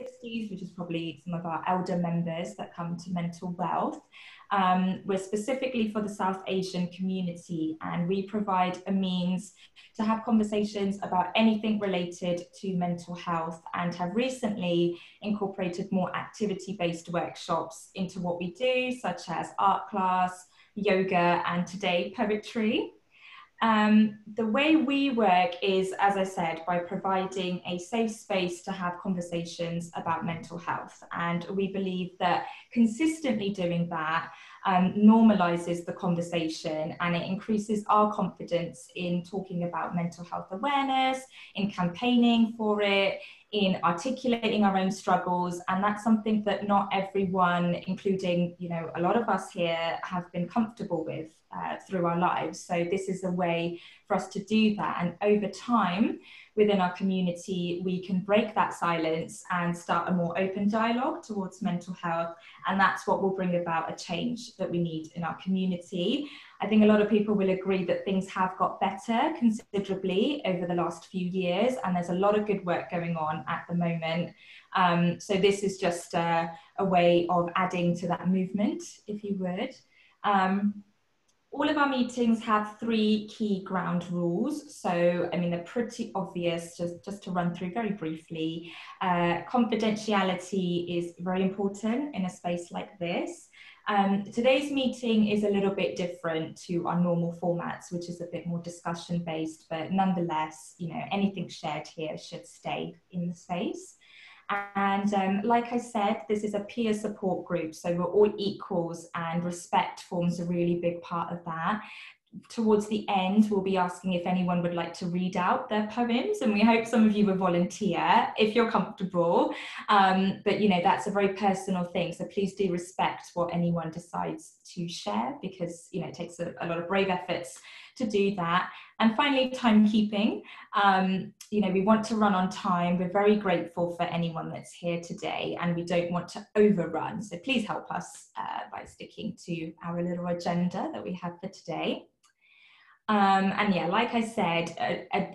60s, which is probably some of our elder members that come to mental wealth. We're specifically for the South Asian community, and we provide a means to have conversations about anything related to mental health, and have recently incorporated more activity-based workshops into what we do, such as art class, yoga, and today poetry. The way we work is, as I said, by providing a safe space to have conversations about mental health. And we believe that consistently doing that normalizes the conversation, and it increases our confidence in talking about mental health awareness, in campaigning for it, in articulating our own struggles. And that's something that not everyone, including, you know, a lot of us here, have been comfortable with through our lives. So this is a way for us to do that. And over time, within our community, we can break that silence and start a more open dialogue towards mental health. And that's what will bring about a change that we need in our community. I think a lot of people will agree that things have got better considerably over the last few years, and there's a lot of good work going on at the moment. So this is just a way of adding to that movement, if you would. All of our meetings have 3 key ground rules. So, I mean, they're pretty obvious, just to run through very briefly. Confidentiality is very important in a space like this. Today's meeting is a little bit different to our normal formats, which is a bit more discussion based, but nonetheless, you know, anything shared here should stay in the space. And like I said, this is a peer support group, so we're all equals, and respect forms a really big part of that. Towards the end, we'll be asking if anyone would like to read out their poems, and we hope some of you will volunteer if you're comfortable. But you know, that's a very personal thing, so please do respect what anyone decides to share, because you know, it takes a lot of brave efforts to do that. And finally, timekeeping. You know, we want to run on time. We're very grateful for anyone that's here today, and we don't want to overrun. So please help us by sticking to our little agenda that we have for today. And yeah, like I said,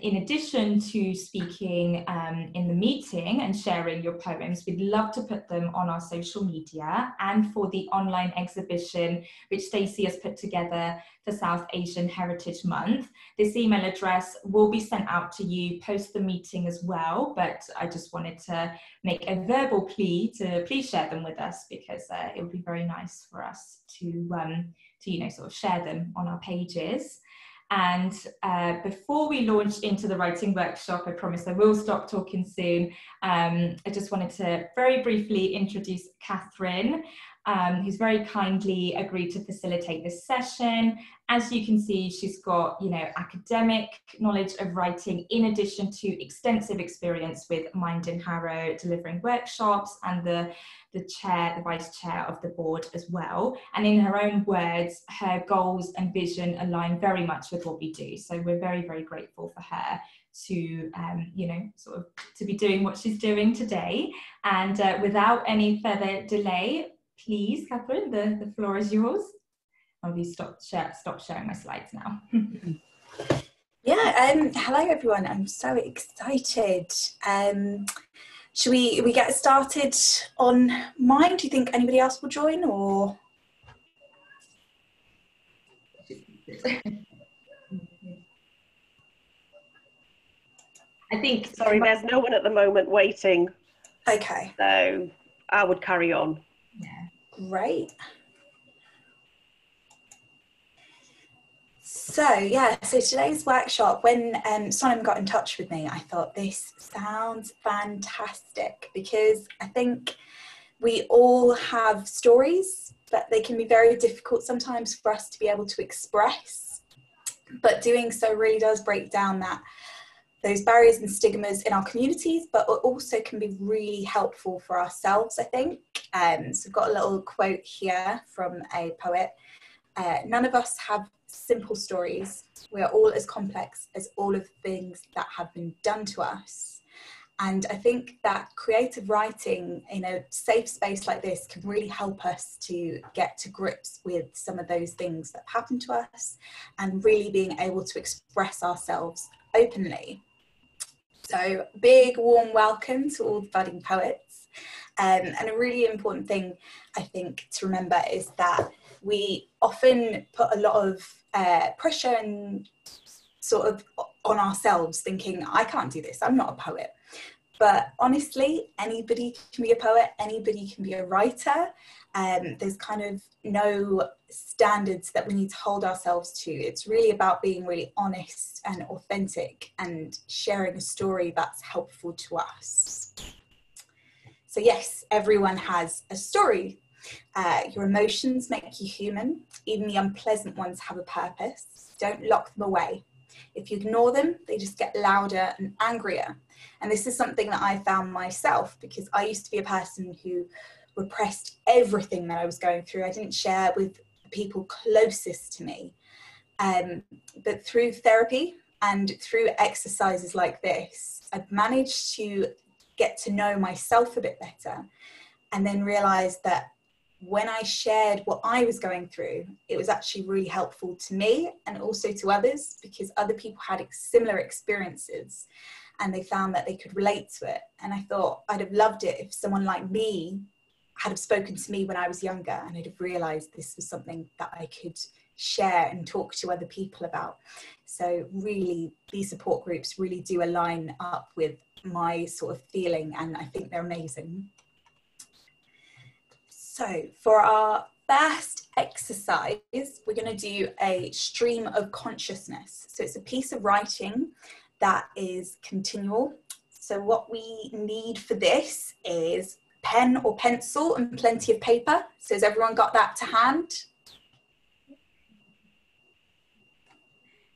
in addition to speaking in the meeting and sharing your poems, we'd love to put them on our social media, and for the online exhibition, which Stacey has put together for South Asian Heritage Month. This email address will be sent out to you post the meeting as well, but I just wanted to make a verbal plea to please share them with us, because it would be very nice for us to you know, sort of share them on our pages. And before we launch into the writing workshop, I promise I will stop talking soon. I just wanted to very briefly introduce Katherine, who's very kindly agreed to facilitate this session. As you can see, she's got, you know, academic knowledge of writing, in addition to extensive experience with Mind in Harrow, delivering workshops, and the vice chair of the board as well. And in her own words, her goals and vision align very much with what we do. So we're very, very grateful for her to, you know, sort of to be doing what she's doing today. And without any further delay, please, Katherine, the floor is yours. I'll be stop sharing my slides now. Yeah, hello everyone. I'm so excited. Should we get started on mine? Do you think anybody else will join, or? I think. Sorry, there's no one at the moment waiting. Okay. So I would carry on. Yeah. Great. So yeah, so today's workshop, when Simon got in touch with me, I thought this sounds fantastic, because I think we all have stories, but they can be very difficult sometimes for us to be able to express. But doing so really does break down those barriers and stigmas in our communities, but also can be really helpful for ourselves, I think. So I've got a little quote here from a poet. None of us have simple stories. We are all as complex as all of the things that have been done to us. And I think that creative writing in a safe space like this can really help us to get to grips with some of those things that happen to us, and really being able to express ourselves openly. So big warm welcome to all the budding poets. And a really important thing, I think, to remember is that we often put a lot of pressure and sort of on ourselves, thinking, I can't do this, I'm not a poet. But honestly, anybody can be a poet, anybody can be a writer. There's kind of no standards that we need to hold ourselves to. It's really about being really honest and authentic and sharing a story that's helpful to us. So yes, everyone has a story. Your emotions make you human. Even the unpleasant ones have a purpose. Don't lock them away. If you ignore them, they just get louder and angrier. And this is something that I found myself, because I used to be a person who repressed everything that I was going through. I didn't share with the people closest to me. But through therapy and through exercises like this, I've managed to get to know myself a bit better, and then realized that when I shared what I was going through, it was actually really helpful to me and also to others, because other people had similar experiences and they found that they could relate to it. And I thought I'd have loved it if someone like me had have spoken to me when I was younger, and I'd have realized this was something that I could share and talk to other people about. So really, these support groups really do align up with my sort of feeling, and I think they're amazing. So for our first exercise, we're going to do a stream of consciousness. So it's a piece of writing that is continual. So what we need for this is pen or pencil and plenty of paper. So has everyone got that to hand?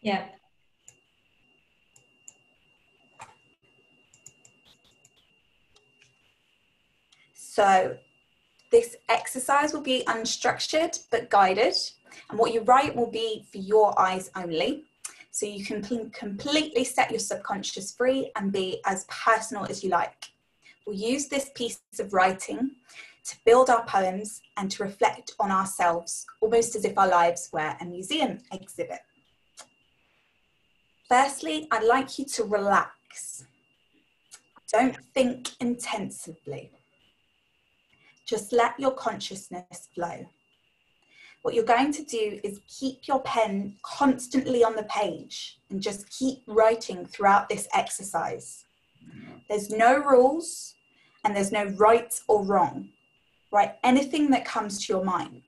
Yeah. So this exercise will be unstructured but guided, and what you write will be for your eyes only. So you can completely set your subconscious free and be as personal as you like. We'll use this piece of writing to build our poems and to reflect on ourselves, almost as if our lives were a museum exhibit. Firstly, I'd like you to relax. Don't think intensively. Just let your consciousness flow. What you're going to do is keep your pen constantly on the page and just keep writing throughout this exercise. There's no rules and there's no right or wrong. Write anything that comes to your mind.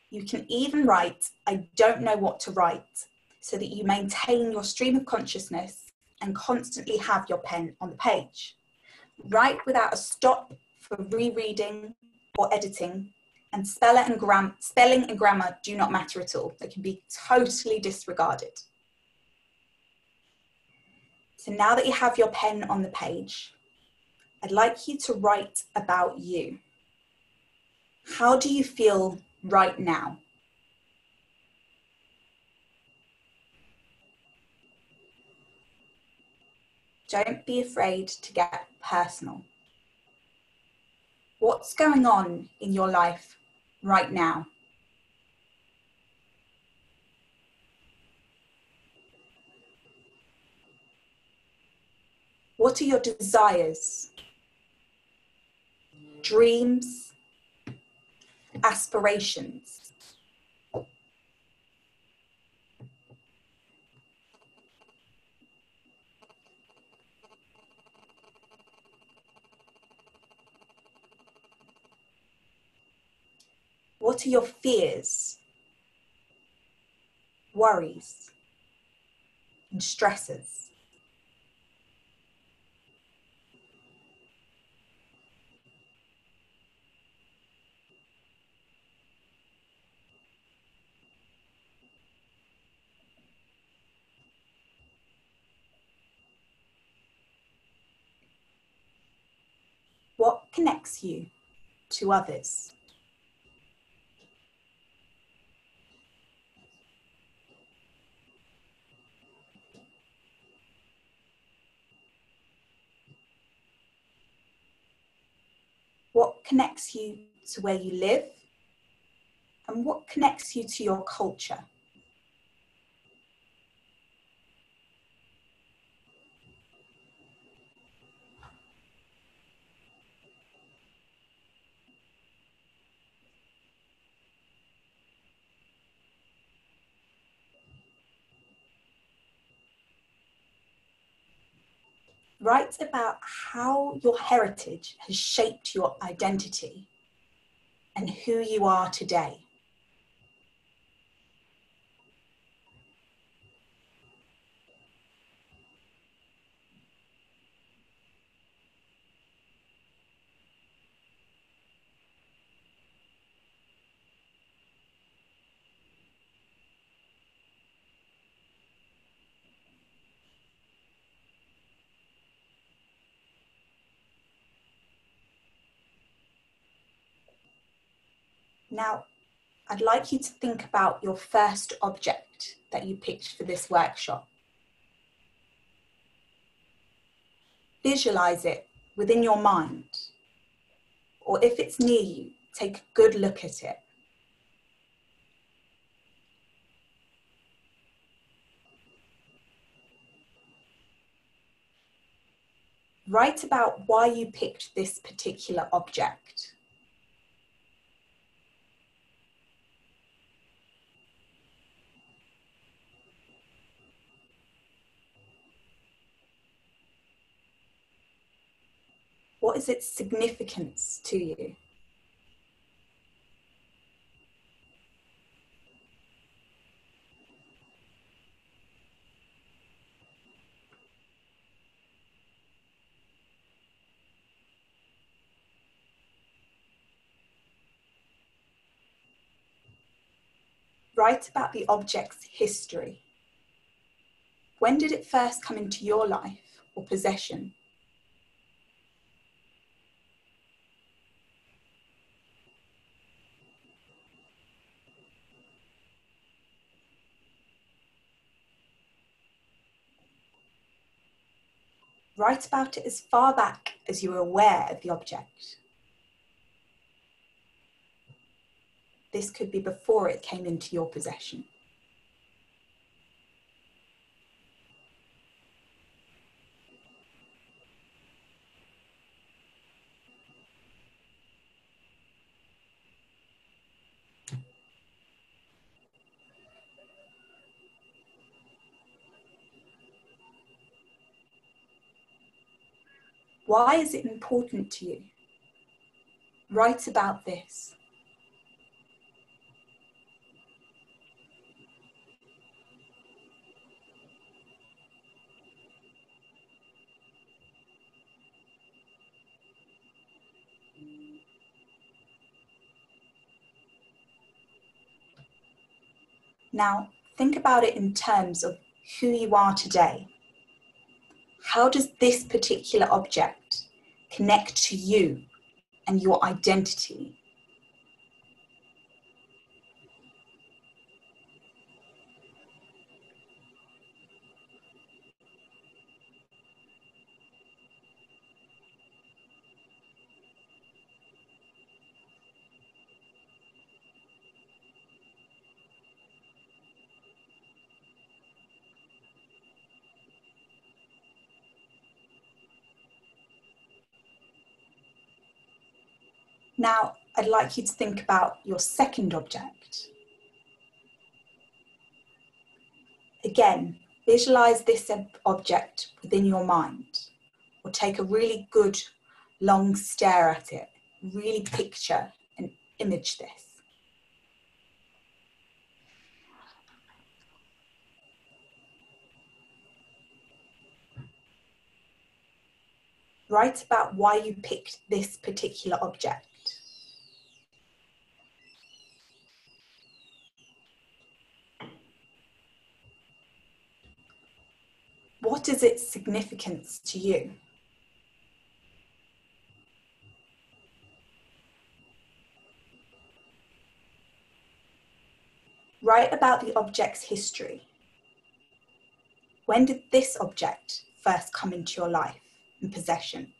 You can even write, I don't know what to write, so that you maintain your stream of consciousness and constantly have your pen on the page. Write without a stop for rereading or editing, and spelling and grammar do not matter at all. They can be totally disregarded. So now that you have your pen on the page, I'd like you to write about you. How do you feel right now? Don't be afraid to get personal. What's going on in your life right now? What are your desires, dreams, aspirations? What are your fears, worries, and stresses? What connects you to others? What connects you to where you live? And what connects you to your culture? Write about how your heritage has shaped your identity and who you are today. Now, I'd like you to think about your first object that you picked for this workshop. Visualize it within your mind, or if it's near you, take a good look at it. Write about why you picked this particular object. What is its significance to you? Write about the object's history. When did it first come into your life or possession? Write about it as far back as you are aware of the object. This could be before it came into your possession. Why is it important to you? Write about this. Now, think about it in terms of who you are today. How does this particular object connect to you and your identity? Now, I'd like you to think about your second object. Again, visualize this object within your mind, or take a really good long stare at it. Really picture and image this. Write about why you picked this particular object. What is its significance to you? Write about the object's history. When did this object first come into your life and possession?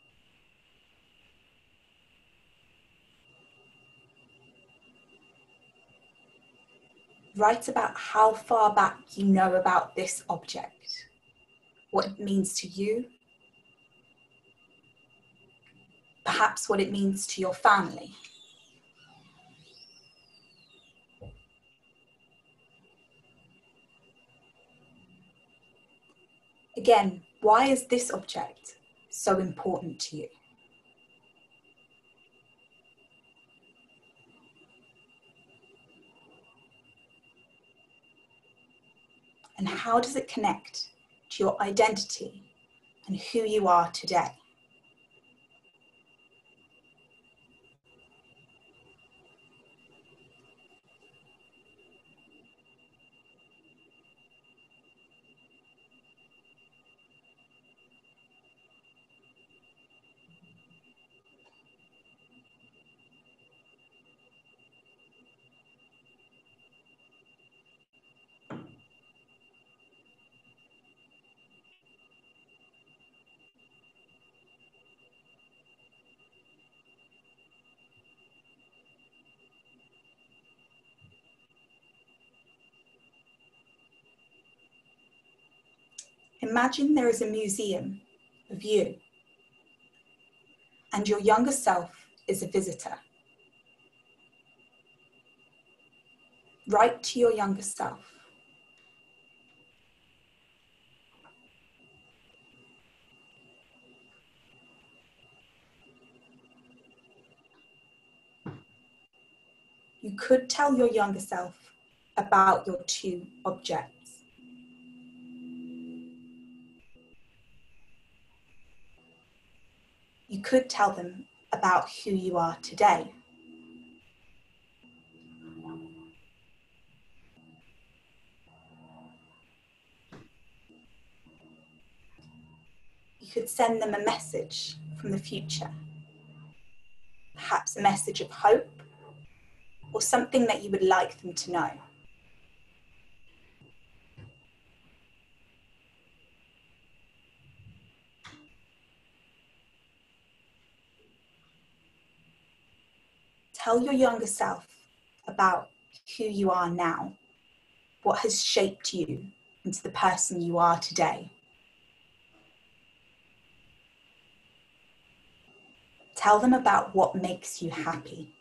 Write about how far back you know about this object, what it means to you, perhaps what it means to your family. Again, why is this object so important to you? And how does it connect to your identity and who you are today? Imagine there is a museum of you, and your younger self is a visitor. Write to your younger self. You could tell your younger self about your two objects. You could tell them about who you are today. You could send them a message from the future, perhaps a message of hope or something that you would like them to know. Tell your younger self about who you are now, what has shaped you into the person you are today. Tell them about what makes you happy.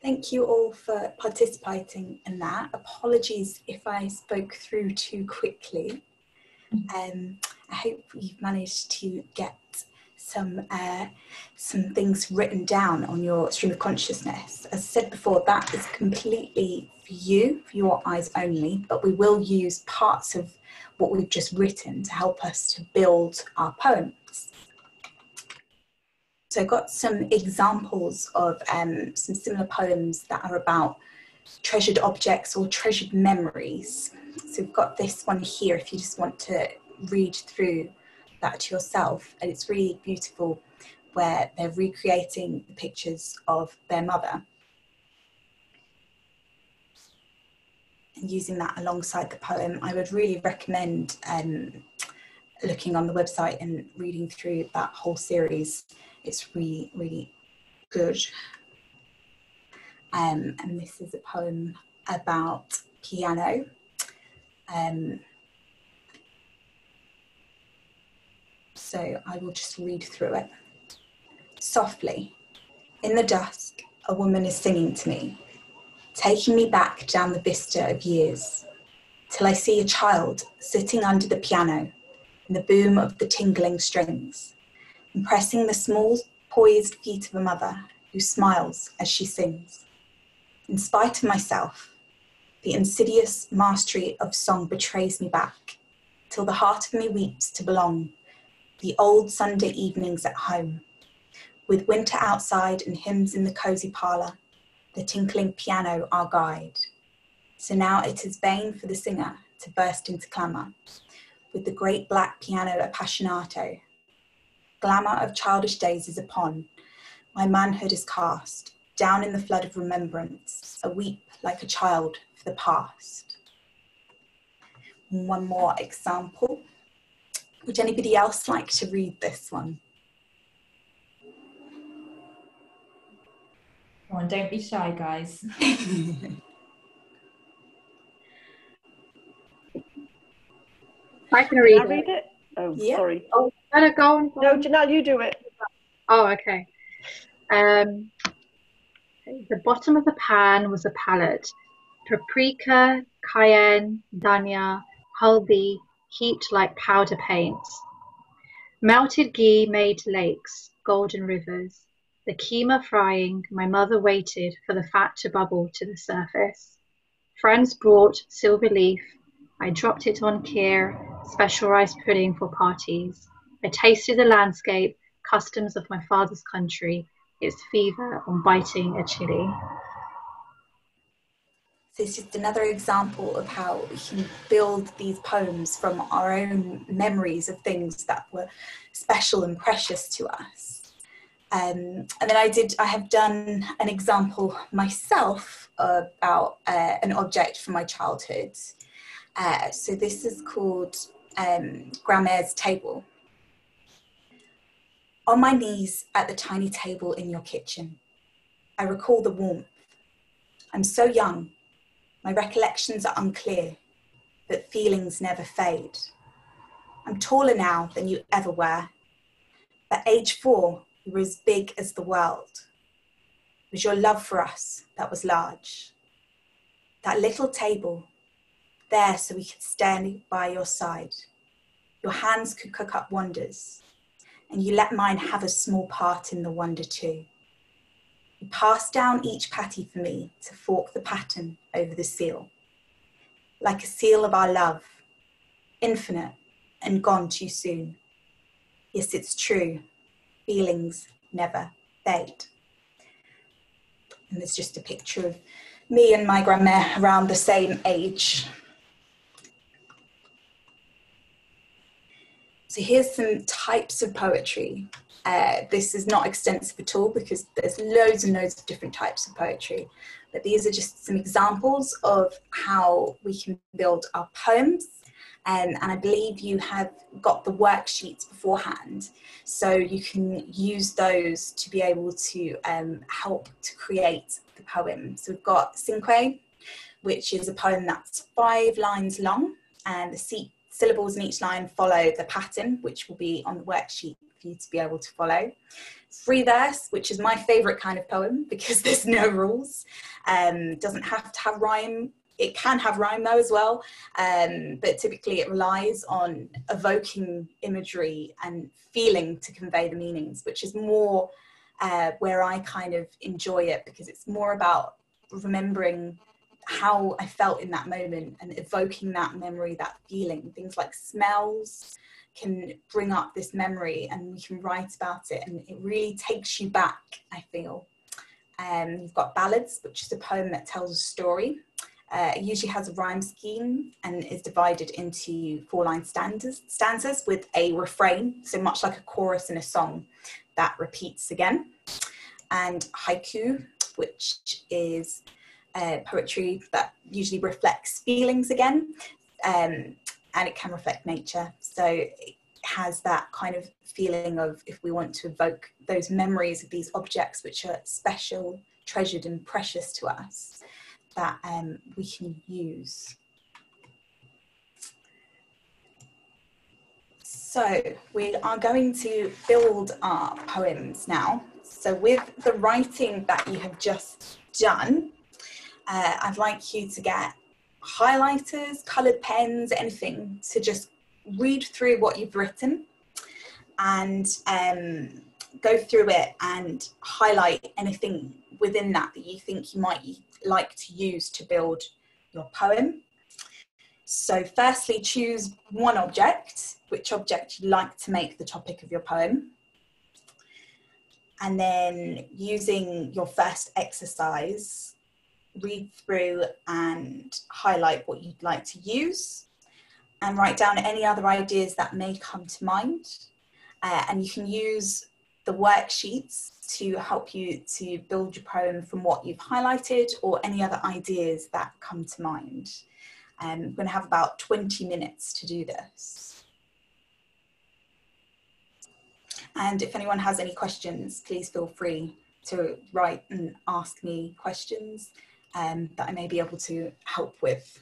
Thank you all for participating in that. Apologies if I spoke through too quickly. I hope you've managed to get some things written down on your stream of consciousness. As I said before, that is completely for you, for your eyes only, but we will use parts of what we've just written to help us to build our poems. So I've got some examples of some similar poems that are about treasured objects or treasured memories. So we've got this one here if you just want to read through that to yourself. And it's really beautiful where they're recreating the pictures of their mother and using that alongside the poem. I would really recommend looking on the website and reading through that whole series. It's really, really good. And this is a poem about piano. So I will just read through it. Softly, in the dusk, a woman is singing to me, taking me back down the vista of years, till I see a child sitting under the piano in the boom of the tingling strings, impressing the small, poised feet of a mother who smiles as she sings. In spite of myself, the insidious mastery of song betrays me back, till the heart of me weeps to belong, the old Sunday evenings at home, with winter outside and hymns in the cosy parlour, the tinkling piano our guide. So now it is vain for the singer to burst into clamour, with the great black piano appassionato. Glamour of childish days is upon, my manhood is cast, down in the flood of remembrance, a weep like a child for the past. One more example. Would anybody else like to read this one? Come on, don't be shy, guys. I can read Can I read it? Oh, Yeah. sorry. Oh, better go on. No, Janelle, you do it. Oh, okay. The bottom of the pan was a palette. Paprika, cayenne, dhania, haldi, heaped like powder paints. Melted ghee made lakes, golden rivers. The keema frying, my mother waited for the fat to bubble to the surface. Friends brought silver leaf. I dropped it on kheer, special rice pudding for parties. I tasted the landscape, customs of my father's country, its fever on biting a chili. So it's just another example of how we can build these poems from our own memories of things that were special and precious to us. And then I have done an example myself about an object from my childhood. So this is called Grandma's Table. On my knees at the tiny table in your kitchen, I recall the warmth. I'm so young. My recollections are unclear, but feelings never fade. I'm taller now than you ever were. At age 4, you were as big as the world. It was your love for us that was large. That little table, there so we could stand by your side. Your hands could cook up wonders, and you let mine have a small part in the wonder too. You passed down each patty for me to fork the pattern over the seal. Like a seal of our love, infinite and gone too soon. Yes, it's true, feelings never fade. And there's just a picture of me and my grandma around the same age. So here's some types of poetry. This is not extensive at all because there's loads and loads of different types of poetry. But these are just some examples of how we can build our poems. And I believe you have got the worksheets beforehand. So you can use those to be able to help to create the poem. So we've got Cinque, which is a poem that's 5 lines long, and the syllables in each line follow the pattern, which will be on the worksheet for you to be able to follow. free verse, which is my favorite kind of poem because there's no rules. Doesn't have to have rhyme. It can have rhyme though as well, but typically it relies on evoking imagery and feeling to convey the meanings, which is more where I kind of enjoy it, because it's more about remembering how I felt in that moment and evoking that memory, that feeling. Things like smells can bring up this memory and we can write about it, and it really takes you back, I feel. You've got ballads, which is a poem that tells a story. It usually has a rhyme scheme and is divided into 4-line stanzas with a refrain, so much like a chorus in a song that repeats again. And haiku, which is poetry that usually reflects feelings again, and it can reflect nature. So it has that kind of feeling of, if we want to evoke those memories of these objects which are special, treasured and precious to us, that we can use. So we are going to build our poems now. So with the writing that you have just done, I'd like you to get highlighters, coloured pens, anything, to just read through what you've written and go through it and highlight anything within that that you think you might like to use to build your poem. So firstly, choose one object, which object you'd like to make the topic of your poem. And then using your first exercise, read through and highlight what you'd like to use and write down any other ideas that may come to mind. And you can use the worksheets to help you to build your poem from what you've highlighted or any other ideas that come to mind. I'm going to have about 20 minutes to do this. And if anyone has any questions, please feel free to write and ask me questions that I may be able to help with.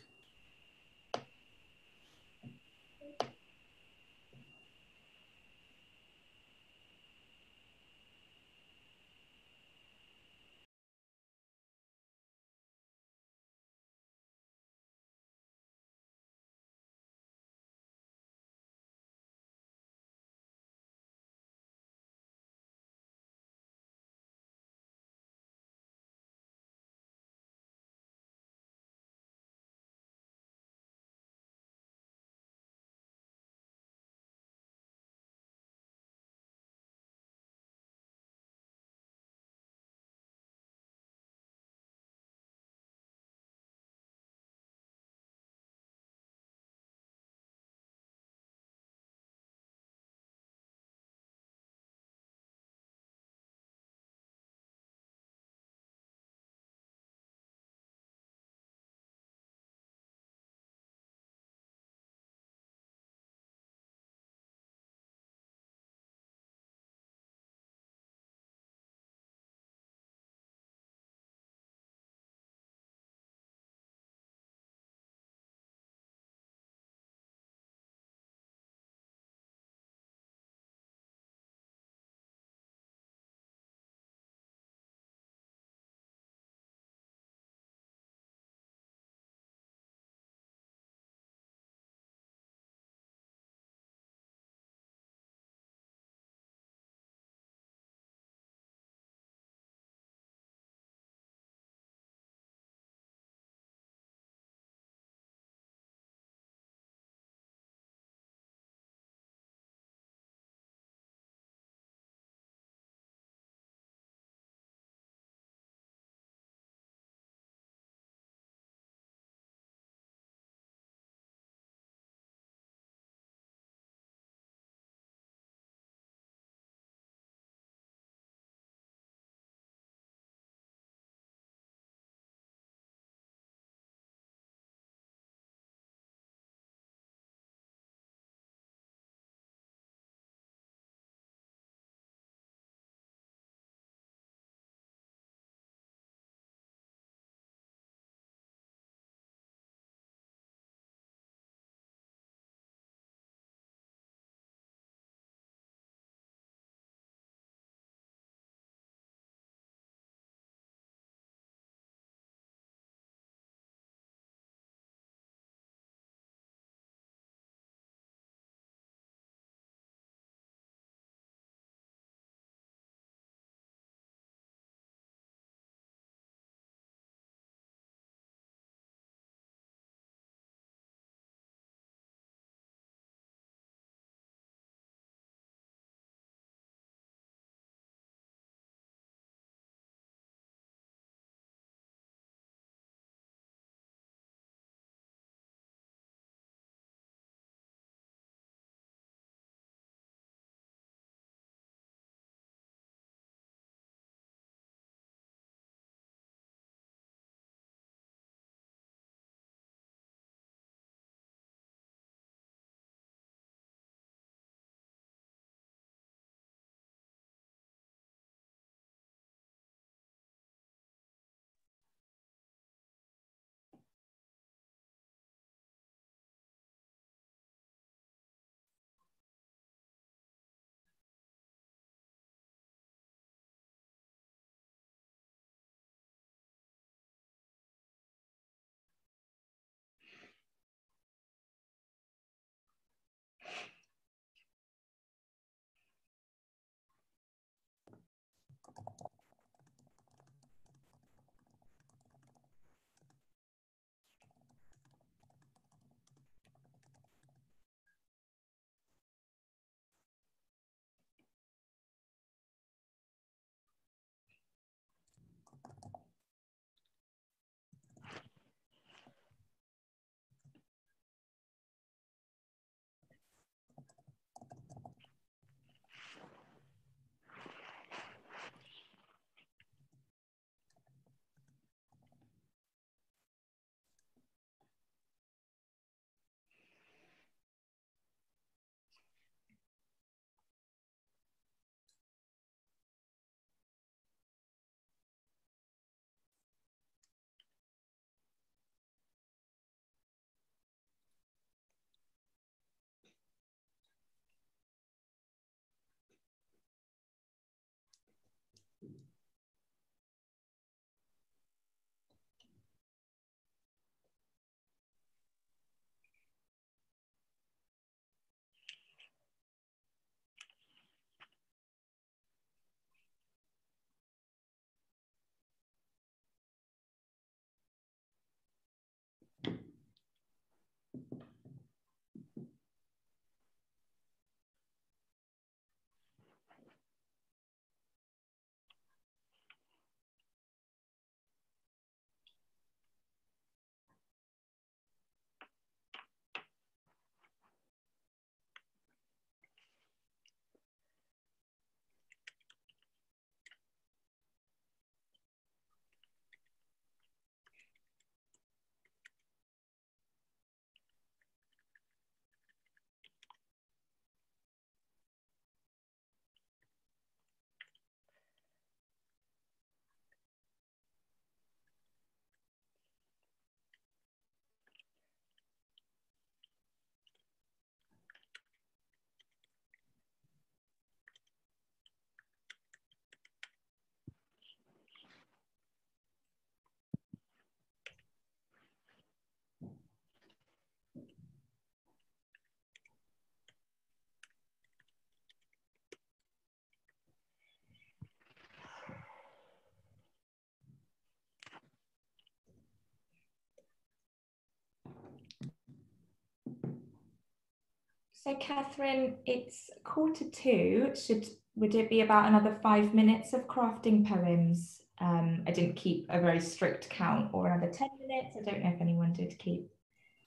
So Catherine, it's 1:45. Would it be about another 5 minutes of crafting poems? I didn't keep a very strict count, or another 10 minutes. I don't know if anyone did keep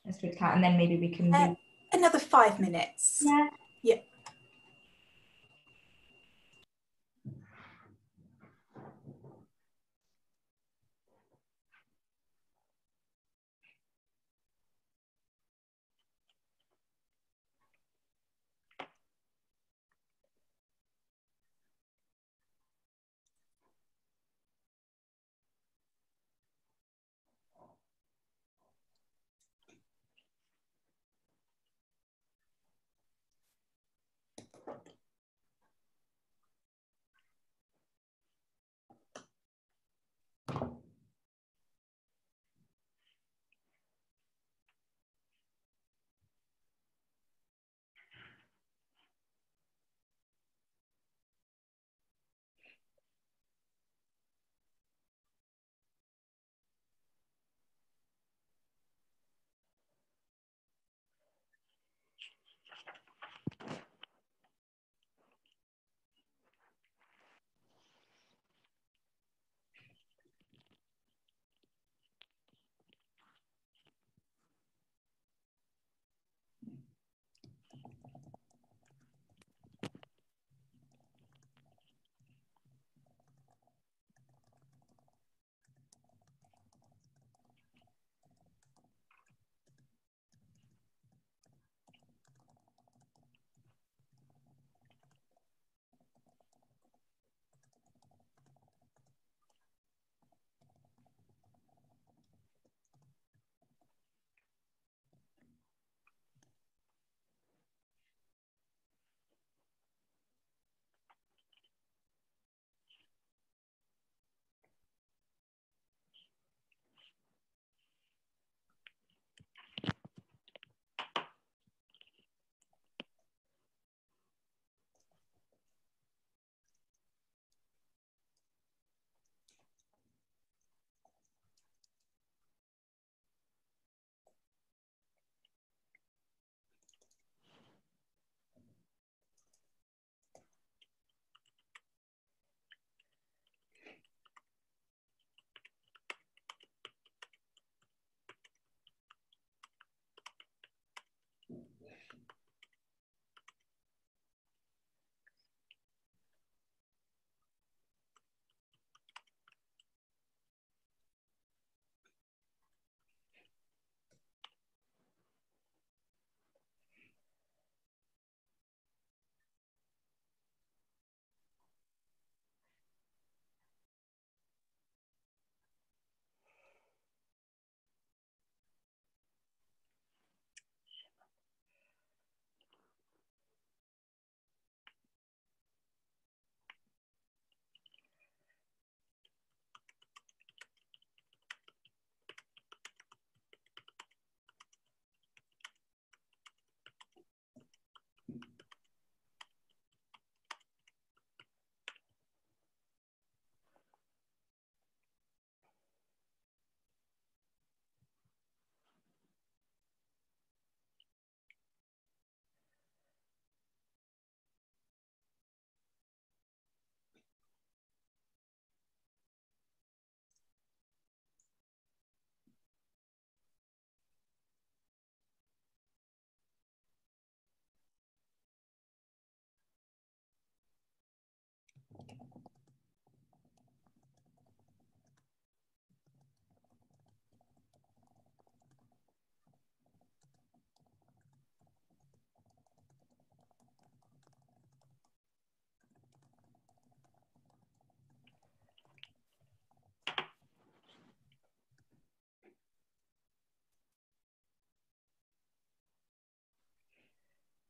a strict count, and then maybe we can do another 5 minutes. Yeah. Yeah.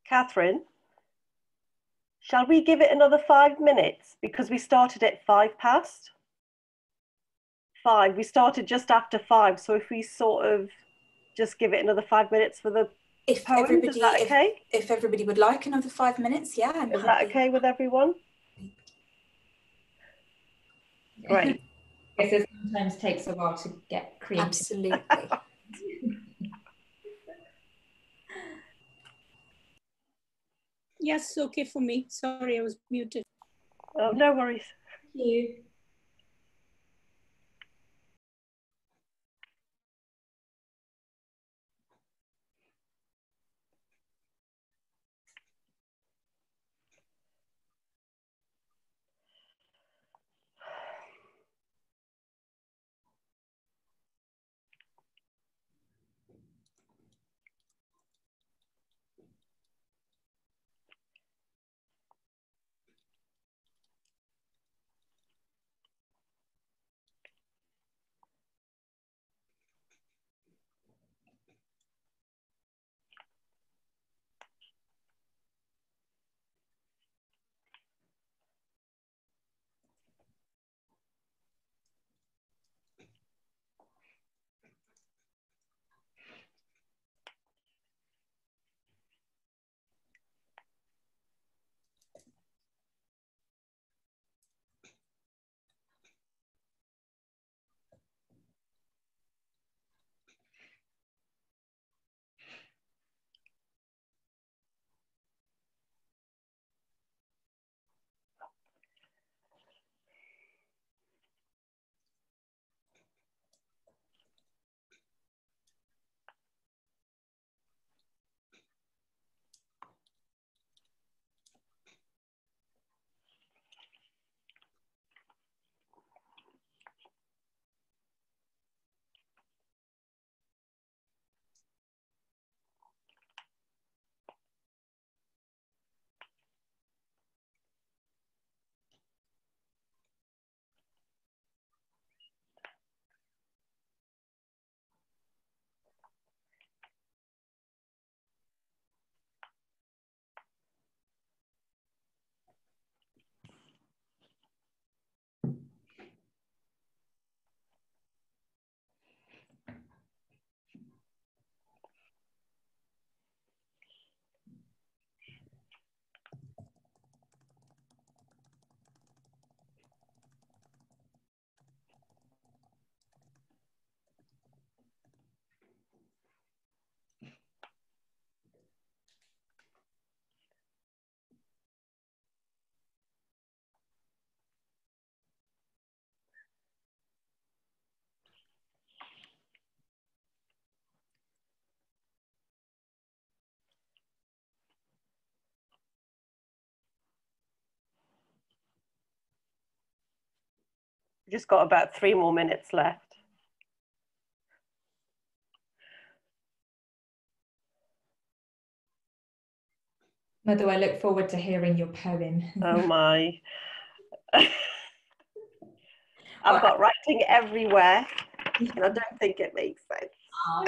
Catherine, shall we give it another 5 minutes? Because we started at 5 past. 5, we started just after 5. So if we sort of just give it another 5 minutes for the poems, is that okay? If everybody would like another 5 minutes, yeah, I'm Is happy. that okay with everyone? Great. Yes, it sometimes takes a while to get creative. Absolutely. Yes, okay for me. Sorry, I was muted. Oh, no worries. Thank you. Just got about 3 more minutes left. Mother, I look forward to hearing your poem. Oh my. I've got writing everywhere, and I don't think it makes sense. Oh,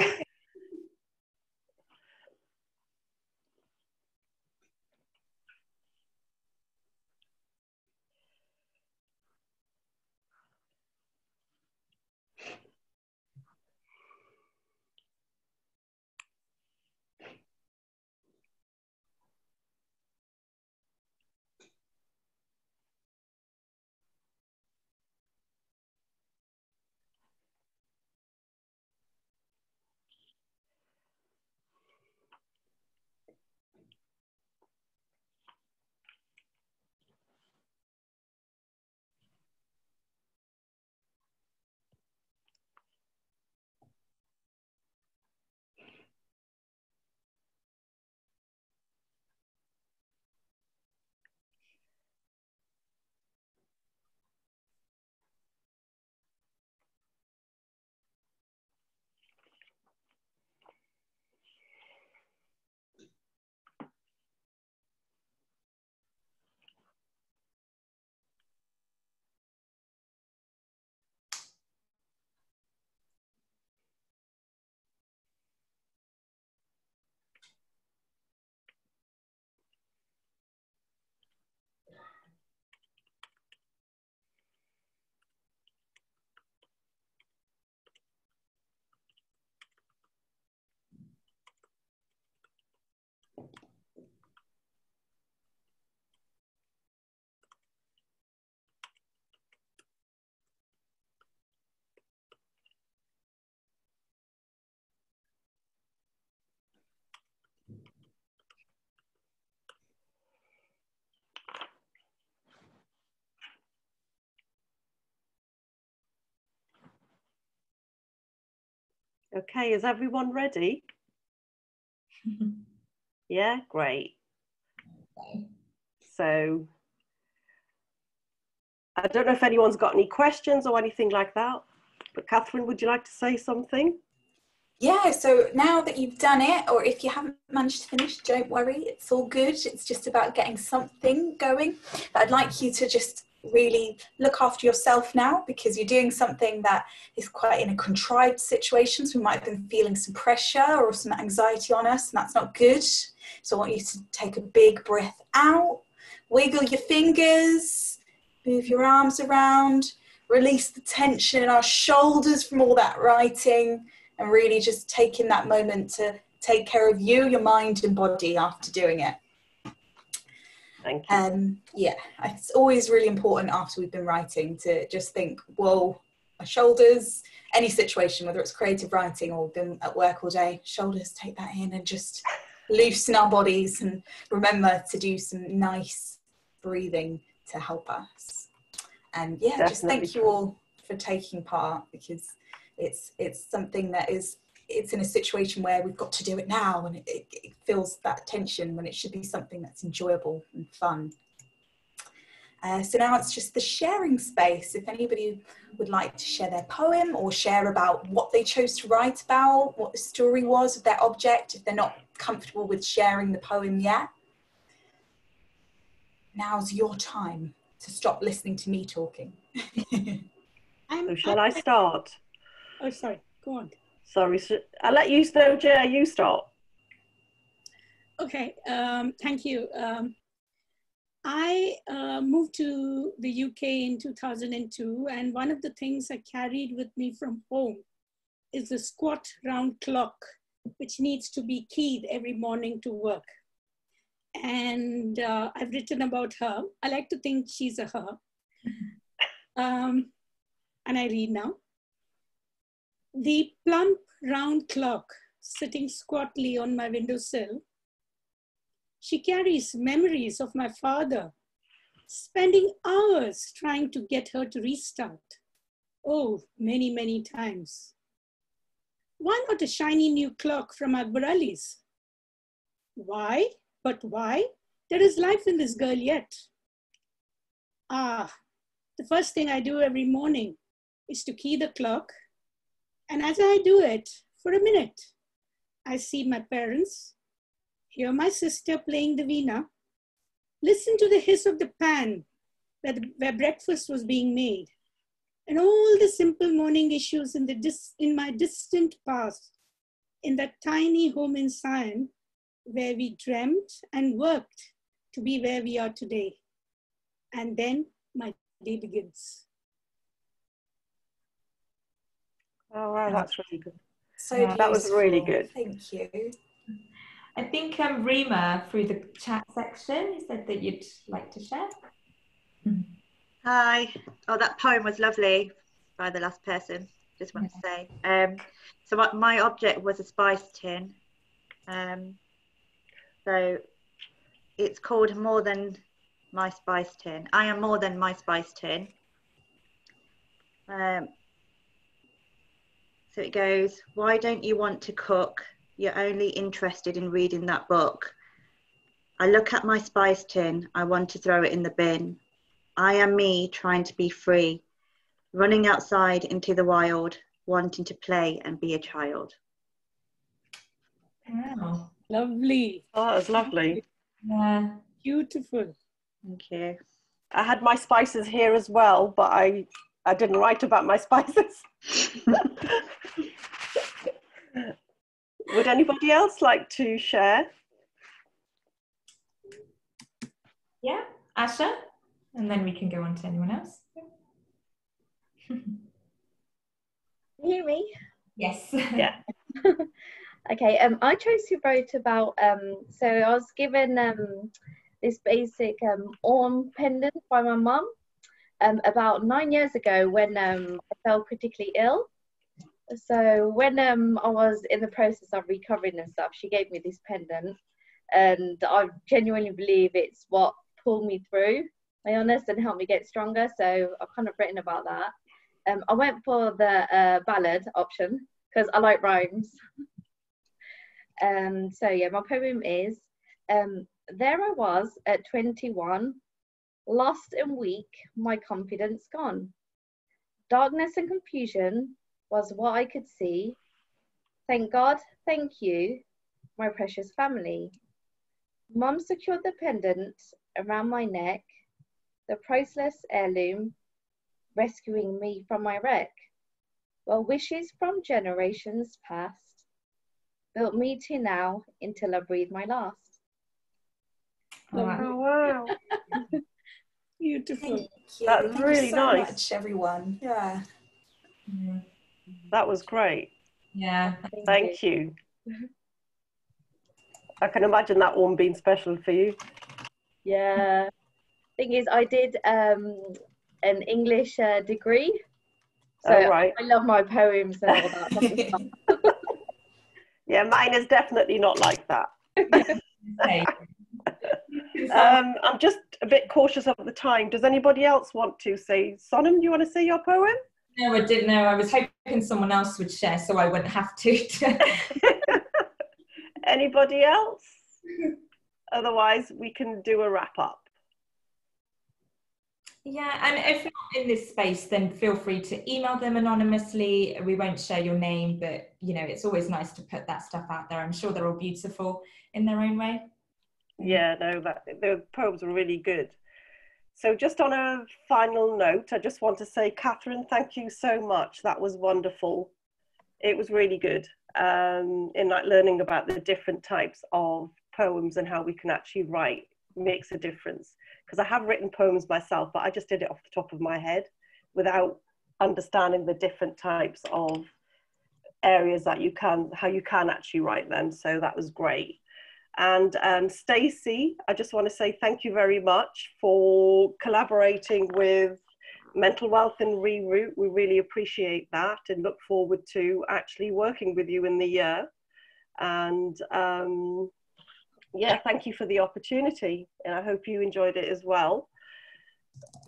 Okay, is everyone ready? Yeah, great. So I don't know if anyone's got any questions or anything like that, but Katherine, would you like to say something? Yeah, so now that you've done it, or if you haven't managed to finish, don't worry, it's all good. It's just about getting something going. But I'd like you to just really look after yourself now, because you're doing something that is quite in a contrived situation. So we might have been feeling some pressure or some anxiety on us, and that's not good. So I want you to take a big breath out, wiggle your fingers, move your arms around, release the tension in our shoulders from all that writing, and really just taking that moment to take care of you, your mind and body after doing it. Thank you. Yeah, it's always really important after we've been writing to just think, whoa, my shoulders, any situation, whether it's creative writing or been at work all day, shoulders, take that in and just loosen our bodies, and remember to do some nice breathing to help us. And yeah, Definitely. just thank you all for taking part, because it's something that it's in a situation where we've got to do it now, and it feels that tension when it should be something that's enjoyable and fun. So now it's just the sharing space. If anybody would like to share their poem or share about what they chose to write about, what the story was of their object, if they're not comfortable with sharing the poem yet, now's your time to stop listening to me talking. So shall I start? Oh, sorry. Go on. Sorry, I'll let you know, Jay, you start. Okay. Thank you. I moved to the UK in 2002, and one of the things I carried with me from home is the squat round clock, which needs to be keyed every morning to work. And I've written about her. I like to think she's a her. And I read now. The plump round clock sitting squatly on my windowsill, she carries memories of my father, spending hours trying to get her to restart. Oh, many, many times. Why not a shiny new clock from Akbar Ali's? Why? But why? There is life in this girl yet. The first thing I do every morning is to key the clock. And as I do it, for a minute, I see my parents, hear my sister playing the veena, listen to the hiss of the pan where breakfast was being made, and all the simple morning issues in my distant past, in that tiny home in Sion, where we dreamt and worked to be where we are today. And then my day begins. Oh, wow, that's really good. So yeah, that was really good. Thank you. I think Rima, through the chat section, said that you'd like to share. Hi. Oh, that poem was lovely by the last person. Just want to say. So my object was a spice tin. So it's called More Than My Spice Tin. I am more than my spice tin. So it goes, why don't you want to cook? You're only interested in reading that book. I look at my spice tin. I want to throw it in the bin. I am me trying to be free, running outside into the wild, wanting to play and be a child. Wow. Lovely. Oh, that was lovely. Yeah. Beautiful. Thank you. I had my spices here as well, but I didn't write about my spices. Would anybody else like to share? Yeah, Asha, and then we can go on to anyone else. Can you hear me? Yes. Yeah. Okay, I chose to write about, so I was given this basic orm pendant by my mum about 9 years ago when I fell critically ill. So when I was in the process of recovering and stuff, she gave me this pendant, and I genuinely believe it's what pulled me through, to be honest, and helped me get stronger. So I've kind of written about that. I went for the ballad option because I like rhymes. So yeah, my poem is, there I was at 21, lost and weak, my confidence gone. Darkness and confusion was what I could see. Thank God, thank you, my precious family. Mum secured the pendant around my neck, the priceless heirloom, rescuing me from my wreck. Well, wishes from generations past built me to now until I breathe my last. Oh, wow. Beautiful. Thank you. That's Thank really you so nice. much, everyone. Yeah. That was great. Yeah. Thank you. I can imagine that one being special for you. Yeah. Thing is, I did an English degree, so Oh, right. I love my poems and all that. Yeah, mine is definitely not like that. Okay. I'm just a bit cautious of the time. Does anybody else want to say? Sonam, do you want to say your poem? No, I didn't know. I was hoping someone else would share so I wouldn't have to. Anybody else? Otherwise, we can do a wrap up. Yeah, and if not in this space, then feel free to email them anonymously. We won't share your name, but you know, it's always nice to put that stuff out there. I'm sure they're all beautiful in their own way. Yeah, no, the poems were really good. So just on a final note, I just want to say, Katherine, thank you so much. That was wonderful. It was really good in like learning about the different types of poems and how we can actually write makes a difference. Because I have written poems myself, but I just did it off the top of my head without understanding the different types of areas that how you can actually write them. So that was great. And Stacey, I just want to say thank you very much for collaborating with Mental Wealth and Reroute. We really appreciate that and look forward to actually working with you in the year. And yeah, thank you for the opportunity, and I hope you enjoyed it as well.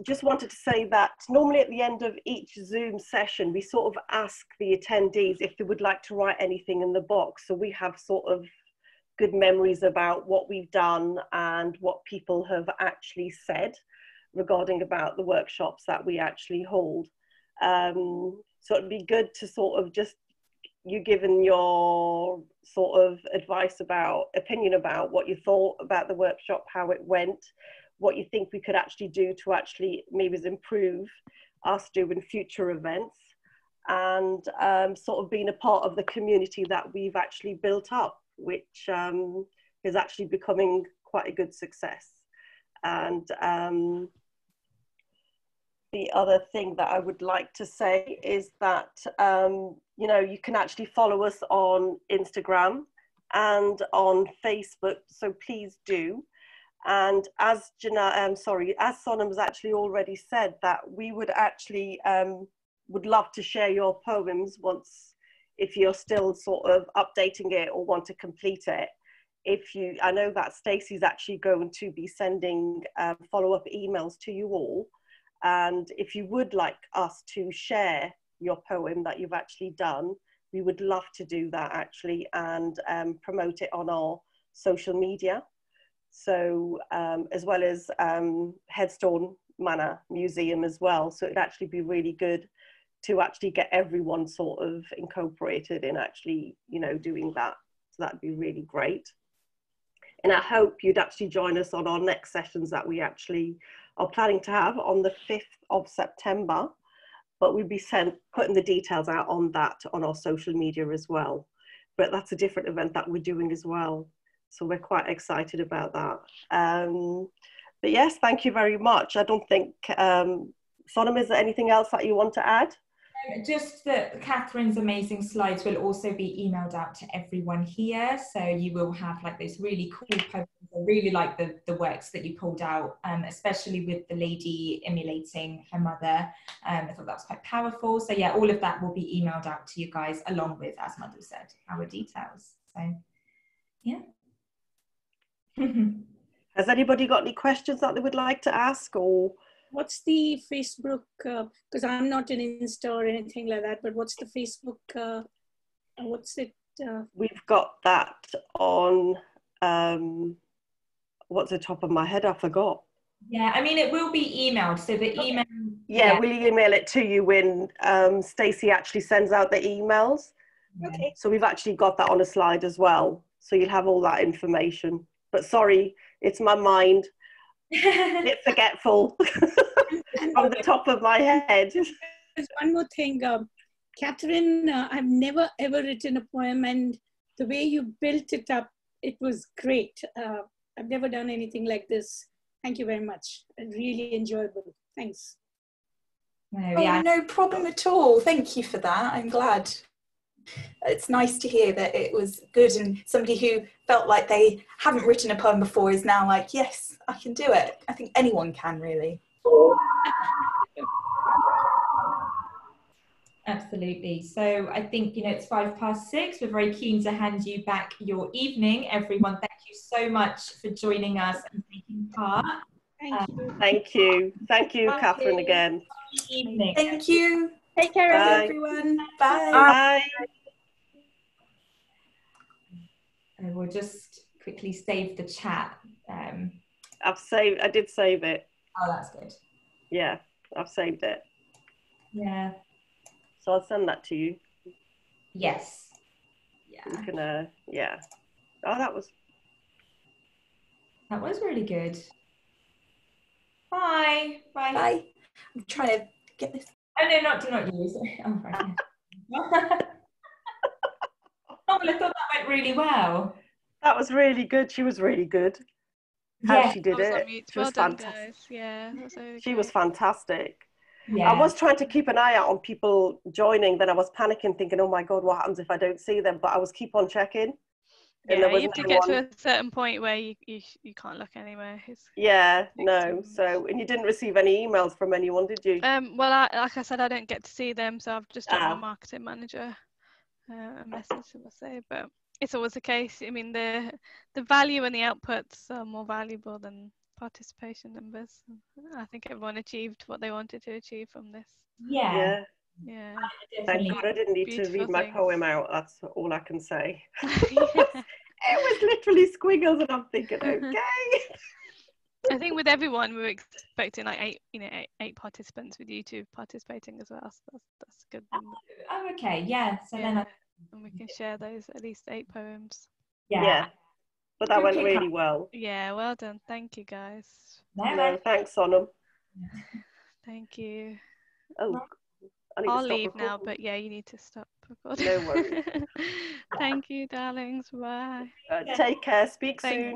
Just wanted to say that normally at the end of each Zoom session, we sort of ask the attendees if they would like to write anything in the box. So we have sort of good memories about what we've done and what people have actually said regarding about the workshops that we actually hold. So it'd be good to sort of just you given your sort of opinion about what you thought about the workshop, how it went, what you think we could actually do to actually maybe improve us doing future events, and sort of being a part of the community that we've actually built up, which is actually becoming quite a good success. And the other thing that I would like to say is that, you know, you can actually follow us on Instagram and on Facebook, so please do. And as as Sonam has actually already said, that we would actually would love to share your poems once, if you're still sort of updating it or want to complete it. I know that Stacey's actually going to be sending follow-up emails to you all. And if you would like us to share your poem that you've actually done, we would love to do that actually, and promote it on our social media. So as well as Headstone Manor Museum as well. So it'd actually be really good to actually get everyone sort of incorporated in actually, you know, doing that. So that'd be really great. And I hope you'd actually join us on our next sessions that we actually are planning to have on the 5th of September, but we'll be putting the details out on that on our social media as well. But that's a different event that we're doing as well. So we're quite excited about that. But yes, thank you very much. I don't think, Sonam, is there anything else that you want to add? Just that Katherine's amazing slides will also be emailed out to everyone here. So you will have like those really cool poems. I really like the works that you pulled out, especially with the lady emulating her mother. I thought that was quite powerful. So yeah, all of that will be emailed out to you guys along with, as Madhu said, our details. So yeah. Has anybody got any questions that they would like to ask, or? What's the Facebook, because I'm not an Insta or anything like that, but what's the Facebook What's it? We've got that on, what's the top of my head? I forgot. Yeah, I mean, it will be emailed. So the email. Yeah, we'll email it to you when Stacey actually sends out the emails. Okay. So we've actually got that on a slide as well. So you'll have all that information. But sorry, it's my mind. It's forgetful from the top of my head. There's one more thing, Katherine. I've never ever written a poem, and the way you built it up, it was great. I've never done anything like this. Thank you very much. Really enjoyable. Thanks. Oh, no problem at all. Thank you for that. I'm glad. It's nice to hear that it was good, and somebody who felt like they haven't written a poem before is now like, yes, I can do it. I think anyone can, really. Absolutely. So I think, it's 6:05. We're very keen to hand you back your evening, everyone. Thank you so much for joining us and taking part. Thank you. Thank you. Thank you, Katherine, again. Good evening. Thank you. Take care, everyone. Bye. Bye. And we'll just quickly save the chat. I did save it. Oh, that's good. Yeah, I've saved it. Yeah. So I'll send that to you. Yes. Yeah. You can, yeah. Oh, that was really good. Bye. Bye. Bye. I'm trying to get this. Oh, no, not you. Sorry. Oh, right. Yeah. Oh, well, I thought that went really well. That was really good. She was really good. How she did it. She was fantastic. Yeah, that was really she was fantastic. Yeah. I was trying to keep an eye out on people joining, then I was panicking, thinking, oh my God, what happens if I don't see them? But I was keep on checking. And yeah, you have to get to a certain point where you can't look anywhere. So, and you didn't receive any emails from anyone, did you? Well, like I said, I don't get to see them, so I've just dropped my marketing manager a message to say, but it's always the case. I mean, the value and the outputs are more valuable than participation numbers. I think everyone achieved what they wanted to achieve from this. Yeah. Thank God I didn't need to read my poem out. That's all I can say. It was literally squiggles, and I'm thinking, okay. I think with everyone we were expecting like eight participants, with you two participating as well. So that's good. Oh, okay. Yeah. So then and we can share those at least 8 poems. Yeah. But that went really well. Yeah, well done. Thank you, guys. No, thanks, Sonam. Thank you. Oh, I'll leave now, but yeah, you need to stop recording. No worries. Thank you, darlings. Bye. Take care. Speak soon.